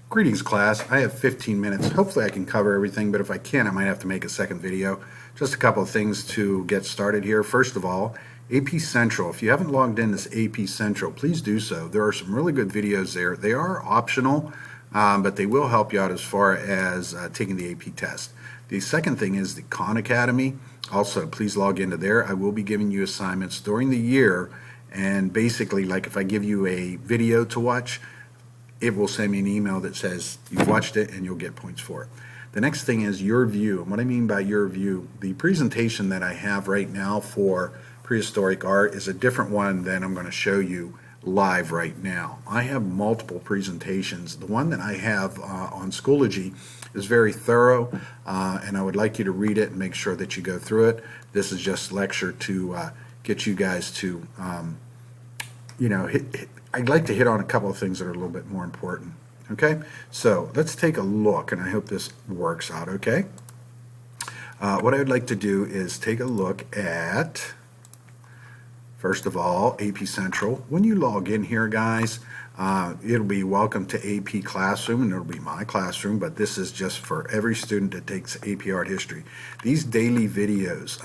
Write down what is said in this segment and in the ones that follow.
Greetings, class. I have 15 minutes. Hopefully I can cover everything, but if I can't, I might have to make a second video. Just a couple of things to get started here. First of all, AP Central. If you haven't logged in this AP Central, please do so. There are some really good videos there. They are optional, but they will help you out as far as taking the AP test. The second thing is the Khan Academy. Also, please log into there. I will be giving you assignments during the year, and basically, like if I give you a video to watch, it will send me an email that says you've watched it and you'll get points for it. The next thing is your view. And what I mean by your view, the presentation that I have right now for prehistoric art is a different one than I'm going to show you live right now. I have multiple presentations. The one that I have on Schoology is very thorough, and I would like you to read it and make sure that you go through it. This is just lecture to get you guys to I'd like to hit on a couple of things that are a little bit more important. Okay, so let's take a look, and I hope this works out okay. What I would like to do is take a look at, first of all, AP Central. When you log in here, guys, it'll be welcome to AP Classroom, and it'll be my classroom, but this is just for every student that takes AP Art History. These daily videos,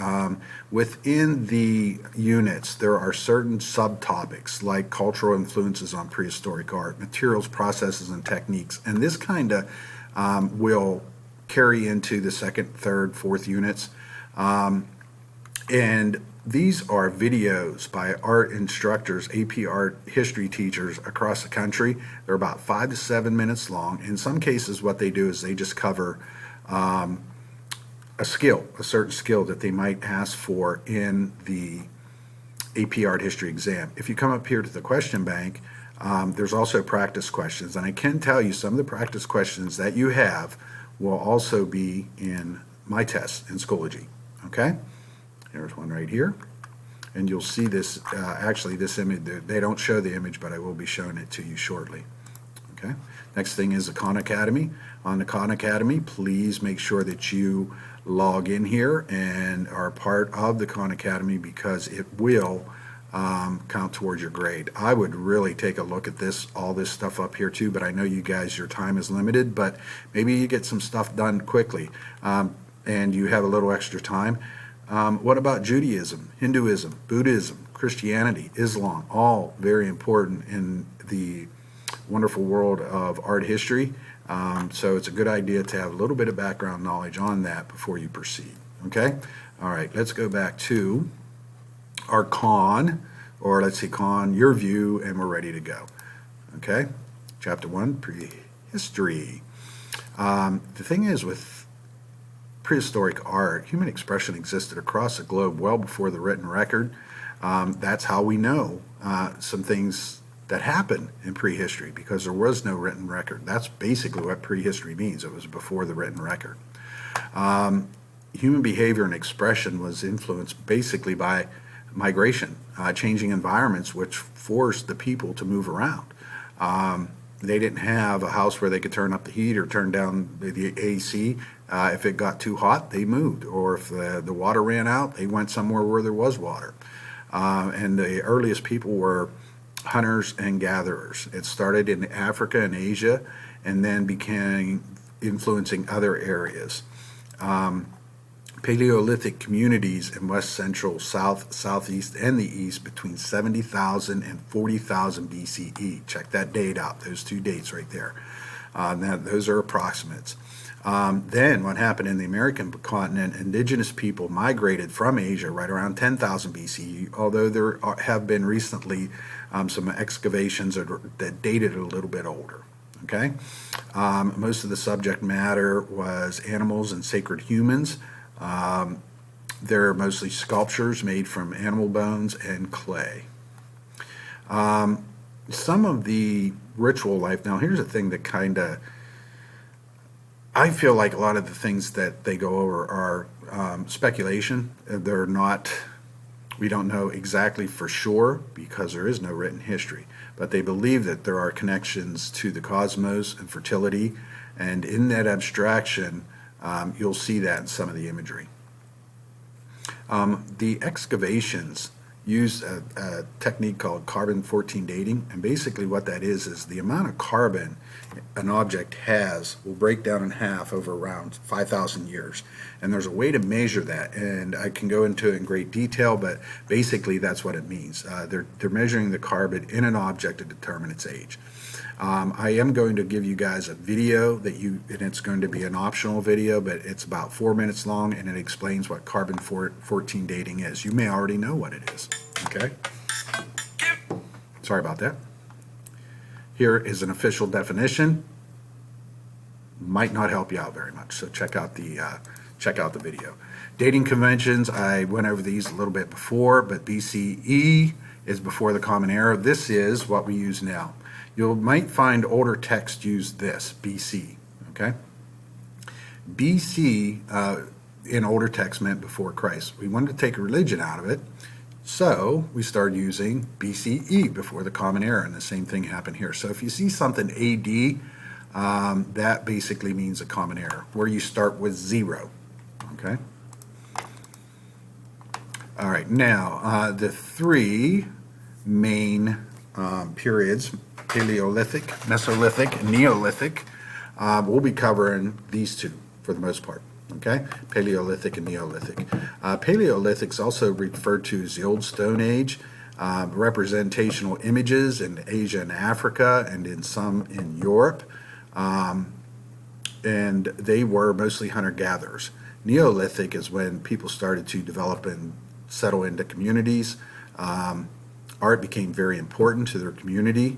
within the units, there are certain subtopics like cultural influences on prehistoric art, materials, processes, and techniques, and this kind of will carry into the second, third, fourth units. And these are videos by art instructors, AP art history teachers across the country. They're about 5 to 7 minutes long. In some cases, what they do is they just cover a certain skill that they might ask for in the AP art history exam. If you come up here to the question bank, there's also practice questions. And I can tell you some of the practice questions that you have will also be in my test in Schoology. Okay? There's one right here, and you'll see this, actually this image, they don't show the image, but I will be showing it to you shortly. Okay. Next thing is the Khan Academy. On the Khan Academy, please make sure that you log in here and are part of the Khan Academy, because it will count towards your grade. I would really take a look at this, all this stuff up here too, but I know you guys, your time is limited, but maybe you get some stuff done quickly and you have a little extra time. What about Judaism, Hinduism, Buddhism, Christianity, Islam? All very important in the wonderful world of art history. So it's a good idea to have a little bit of background knowledge on that before you proceed. Okay? All right, let's go back to our Khan, or let's see, Khan, your view, and we're ready to go. Okay? Chapter 1, Prehistory. The thing is with prehistoric art, human expression existed across the globe well before the written record. That's how we know some things that happened in prehistory, because there was no written record. That's basically what prehistory means. It was before the written record. Human behavior and expression was influenced basically by migration, changing environments, which forced the people to move around. They didn't have a house where they could turn up the heat or turn down the AC. If it got too hot, they moved. Or if the water ran out, they went somewhere where there was water. And the earliest people were hunters and gatherers. It started in Africa and Asia, and then became influencing other areas. Paleolithic communities in West Central, South, Southeast, and the East between 70,000 and 40,000 BCE. Check that date out, those two dates right there. Now, those are approximates. Then what happened in the American continent, indigenous people migrated from Asia right around 10,000 BCE, although there have been recently some excavations that dated a little bit older. Okay, most of the subject matter was animals and sacred humans. They're mostly sculptures made from animal bones and clay. Some of the ritual life, now here's a thing that kind of, I feel like a lot of the things that they go over are speculation. They're not, we don't know exactly for sure because there is no written history, but they believe that there are connections to the cosmos and fertility, and in that abstraction, you'll see that in some of the imagery. The excavations use a technique called carbon-14 dating, and basically what that is the amount of carbon an object has will break down in half over around 5,000 years. And there's a way to measure that, and I can go into it in great detail, but basically that's what it means. They're measuring the carbon in an object to determine its age. I am going to give you guys a video and it's going to be an optional video, but it's about 4 minutes long, and it explains what carbon-14 dating is. You may already know what it is, okay? Sorry about that. Here is an official definition. Might not help you out very much, so check out the video. Dating conventions, I went over these a little bit before, but BCE is before the Common Era. This is what we use now. You might find older text use this, BC, okay? BC in older text meant before Christ. We wanted to take religion out of it, so we started using BCE, before the Common Era, and the same thing happened here. So if you see something AD, that basically means a Common Era, where you start with 0, okay? All right, now the three main periods, Paleolithic, Mesolithic, and Neolithic, we'll be covering these two for the most part, okay? Paleolithic and Neolithic. Paleolithic is also referred to as the Old Stone Age. Representational images in Asia and Africa, and in some in Europe, and they were mostly hunter-gatherers. Neolithic is when people started to develop and settle into communities. Art became very important to their community.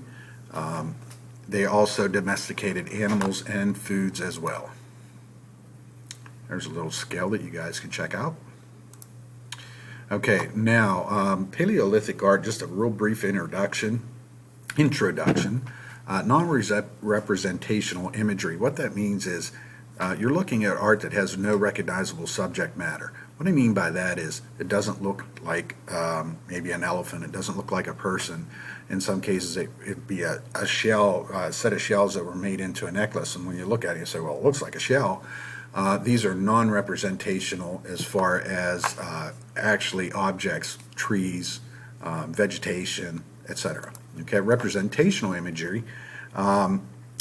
They also domesticated animals and foods as well. There's a little scale that you guys can check out. Okay, now Paleolithic art, just a real brief introduction. Non-representational imagery. What that means is you're looking at art that has no recognizable subject matter. What I mean by that is it doesn't look like maybe an elephant. It doesn't look like a person. In some cases, it'd be a shell, a set of shells that were made into a necklace. And when you look at it, you say, well, it looks like a shell. These are non-representational as far as actually objects, trees, vegetation, etc. Okay, representational imagery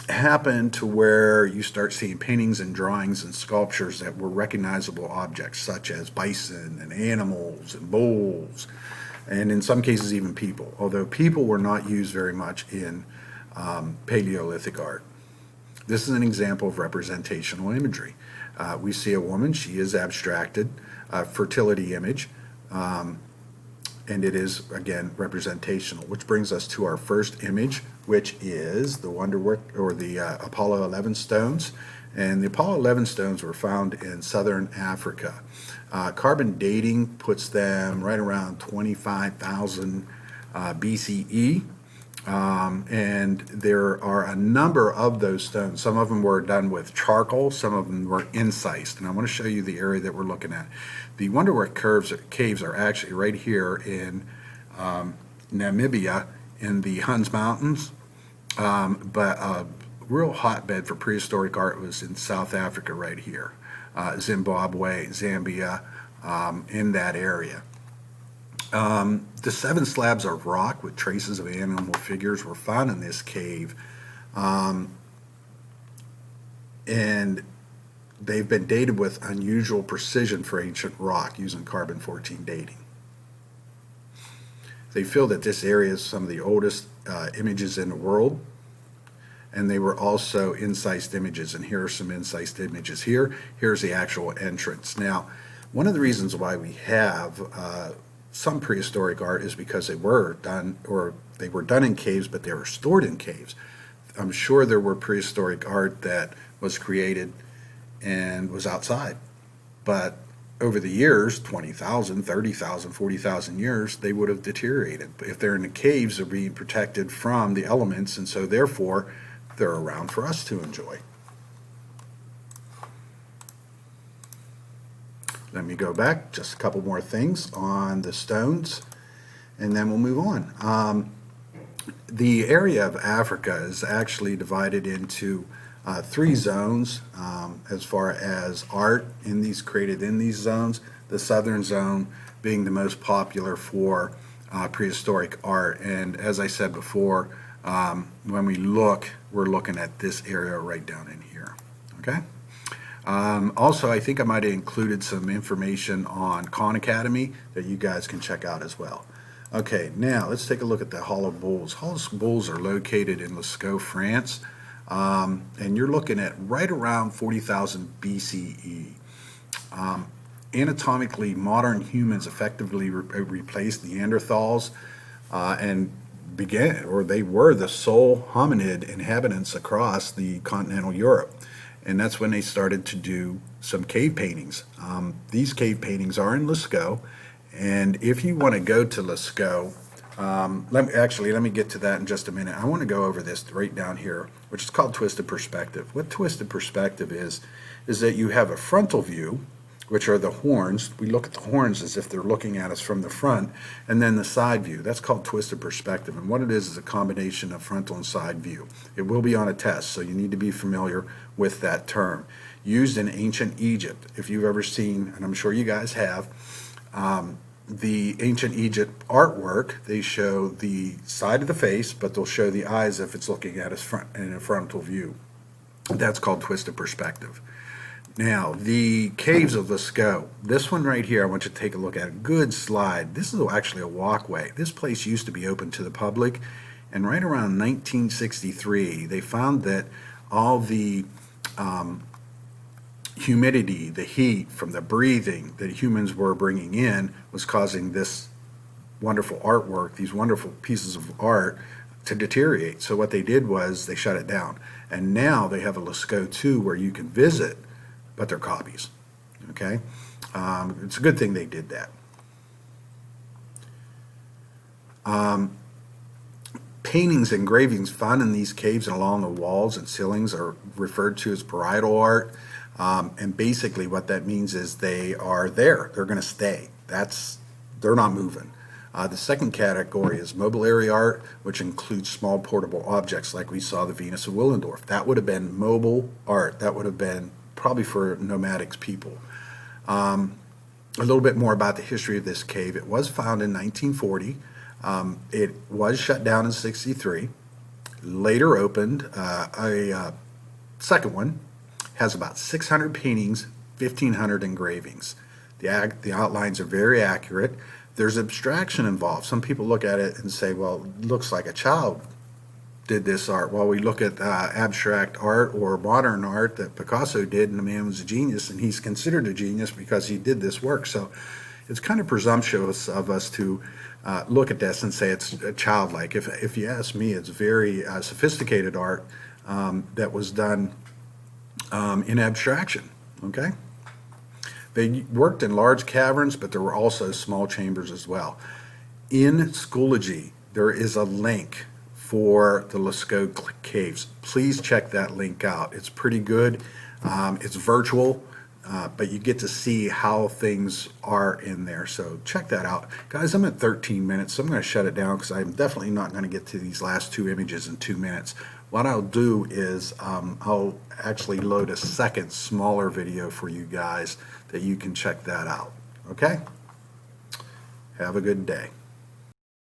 happened to where you start seeing paintings and drawings and sculptures that were recognizable objects, such as bison and animals and bulls, and in some cases even people, although people were not used very much in Paleolithic art. This is an example of representational imagery. We see a woman, she is abstracted, fertility image, and it is, again, representational, which brings us to our first image, which is the wonderwork, or the Apollo 11 stones. And the Apollo 11 stones were found in southern Africa. Carbon dating puts them right around 25,000 BCE. And there are a number of those stones. Some of them were done with charcoal, some of them were incised. And I want to show you the area that we're looking at. The wonderwork caves are actually right here in Namibia in the Huns Mountains. But a real hotbed for prehistoric art was in South Africa right here. Zimbabwe, Zambia, in that area. The 7 slabs of rock with traces of animal figures were found in this cave, and they've been dated with unusual precision for ancient rock using carbon-14 dating. They feel that this area is some of the oldest images in the world, and they were also incised images, and here are some incised images here. Here's the actual entrance. Now, one of the reasons why we have some prehistoric art is because they were done in caves, but they were stored in caves. I'm sure there were prehistoric art that was created and was outside, but over the years, 20,000, 30,000, 40,000 years, they would have deteriorated. If they're in the caves, they're being protected from the elements, and so therefore they're around for us to enjoy. Let me go back, just a couple more things on the stones, and then we'll move on. The area of Africa is actually divided into 3 zones as far as art created in these zones. The southern zone being the most popular for prehistoric art. And as I said before, when we look, we're looking at this area right down in here. Okay. Also, I think I might have included some information on Khan Academy that you guys can check out as well. Okay, now let's take a look at the Hollow Bulls. Hollow Bulls are located in Lascaux, France, and you're looking at right around 40,000 BCE. Anatomically, modern humans effectively replaced Neanderthals and they were the sole hominid inhabitants across the continental Europe. And that's when they started to do some cave paintings. These cave paintings are in Lascaux, and if you want to go to Lascaux, let me get to that in just a minute. I want to go over this right down here, which is called twisted perspective. What twisted perspective is that you have a frontal view, which are the horns. We look at the horns as if they're looking at us from the front, and then the side view. That's called twisted perspective. And what it is a combination of frontal and side view. It will be on a test, so you need to be familiar with that term. Used in ancient Egypt. If you've ever seen, and I'm sure you guys have, the ancient Egypt artwork, they show the side of the face, but they'll show the eyes if it's looking at us in a frontal view. That's called twisted perspective. Now, the caves of Lascaux. This one right here, I want you to take a look at. A good slide. This is actually a walkway. This place used to be open to the public, and right around 1963, they found that all the humidity, the heat from the breathing that humans were bringing in was causing this wonderful artwork, these wonderful pieces of art to deteriorate. So what they did was they shut it down. And now they have a Lascaux 2 where you can visit, but they're copies. Okay? It's a good thing they did that. Paintings and engravings found in these caves and along the walls and ceilings are referred to as parietal art. And basically what that means is they are there. They're going to stay. They're not moving. The second category is mobiliary art, which includes small portable objects like we saw the Venus of Willendorf. That would have been mobile art. That would have been probably for nomadic people. A little bit more about the history of this cave. It was found in 1940. It was shut down in 63. Later opened. A second one has about 600 paintings, 1,500 engravings. The outlines are very accurate. There's abstraction involved. Some people look at it and say, well, it looks like a child did this art. Well, we look at abstract art or modern art that Picasso did, and the man was a genius, and he's considered a genius because he did this work. So it's kind of presumptuous of us to look at this and say it's childlike. If you ask me, it's very sophisticated art that was done in abstraction. Okay? They worked in large caverns, but there were also small chambers as well. In Schoology, there is a link for the Lascaux caves. Please check that link out. It's pretty good. It's virtual, but you get to see how things are in there. So check that out. Guys, I'm at 13 minutes, so I'm going to shut it down because I'm definitely not going to get to these last two images in 2 minutes. What I'll do is I'll actually load a second smaller video for you guys that you can check that out. Okay? Have a good day.